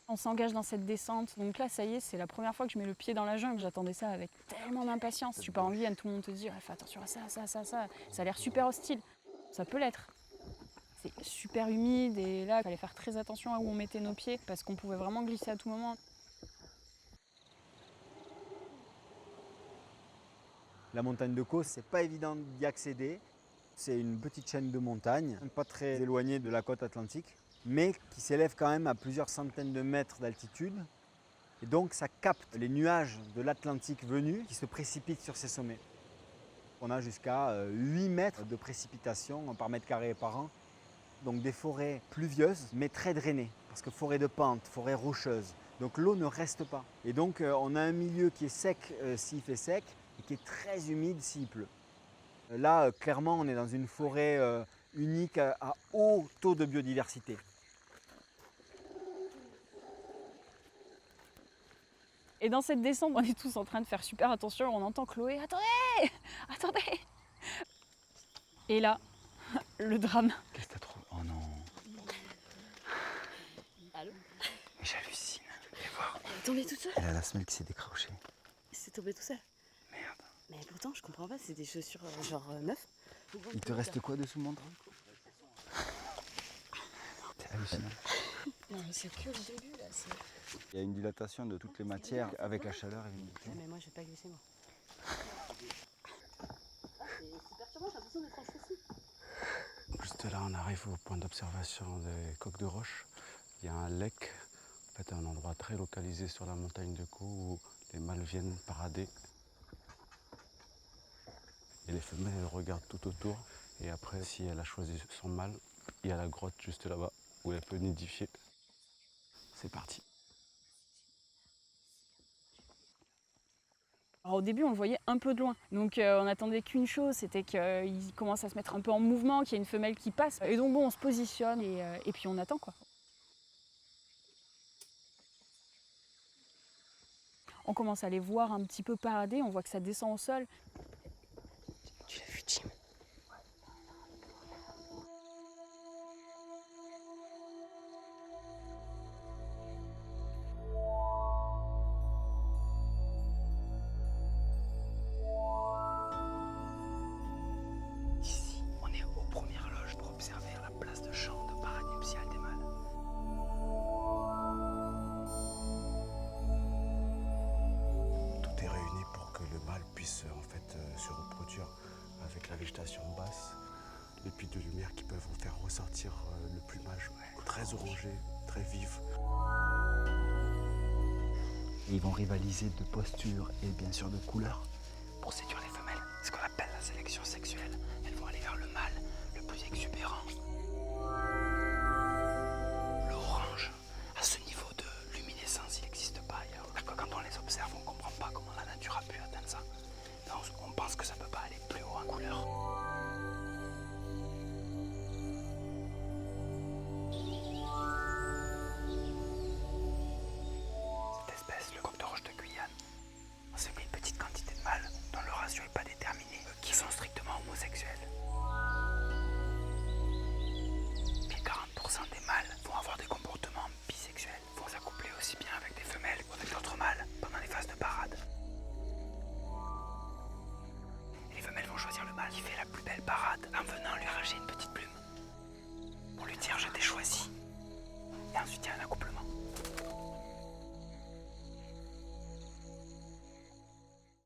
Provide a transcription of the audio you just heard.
On s'engage dans cette descente, donc là ça y est, c'est la première fois que je mets le pied dans la jungle. J'attendais ça avec tellement d'impatience. Tu pars en Guyane, tout le monde te dit fais attention à ça, ça, ça, ça. Ça a l'air super hostile. Ça peut l'être. C'est super humide et là il fallait faire très attention à où on mettait nos pieds parce qu'on pouvait vraiment glisser à tout moment. La montagne de Caux, c'est pas évident d'y accéder. C'est une petite chaîne de montagnes, pas très éloignée de la côte atlantique, mais qui s'élève quand même à plusieurs centaines de mètres d'altitude. Et donc ça capte les nuages de l'Atlantique venus qui se précipitent sur ces sommets. On a jusqu'à 8 mètres de précipitation par mètre carré par an. Donc des forêts pluvieuses, mais très drainées, parce que forêt de pente, forêt rocheuse. Donc l'eau ne reste pas. Et donc on a un milieu qui est sec s'il fait sec, et qui est très humide s'il pleut. Là, clairement, on est dans une forêt unique à haut taux de biodiversité. Et dans cette descente, on est tous en train de faire super attention. On entend Chloé, attendez, attendez. Et là, le drame. Qu'est-ce que t'as trouvé? Oh non. Allô? Mais j'hallucine. Viens voir. Elle est tombée toute seule. Elle a la semelle qui s'est décrochée. C'est tombé tout seul. Merde. Mais pourtant, je comprends pas, c'est des chaussures genre neufs. Il te reste quoi dessous mon drap? C'est hallucinant. Non, mais c'est que le début là. Il y a une dilatation de toutes les matières avec la chaleur et l'humidité. Mais moi, je vais pas glisser moi. C'est perturbant, j'ai l'impression d'être en chaussée. Juste là, on arrive au point d'observation des coques de roche. Il y a un lac, en fait, un endroit très localisé sur la montagne de Caux où les mâles viennent parader. Et les femelles, elles regardent tout autour. Et après, si elle a choisi son mâle, il y a la grotte juste là-bas où elle peut nidifier. C'est parti. Alors au début, on le voyait un peu de loin. Donc on attendait qu'une chose, c'était qu'il commence à se mettre un peu en mouvement, qu'il y ait une femelle qui passe. Et donc bon, on se positionne et puis on attend quoi. On commence à les voir un petit peu parader, on voit que ça descend au sol. Tu l'as vu, Jim? Ici, on est aux premières loges pour observer la place de chant de parade nuptiale des mâles. Tout est réuni pour que le mâle puisse en fait se reproduire avec la végétation basse, les puits de lumière qui peuvent en faire ressortir le plumage très orangé, très vif. Ils vont rivaliser de posture et bien sûr de couleur pour séduire les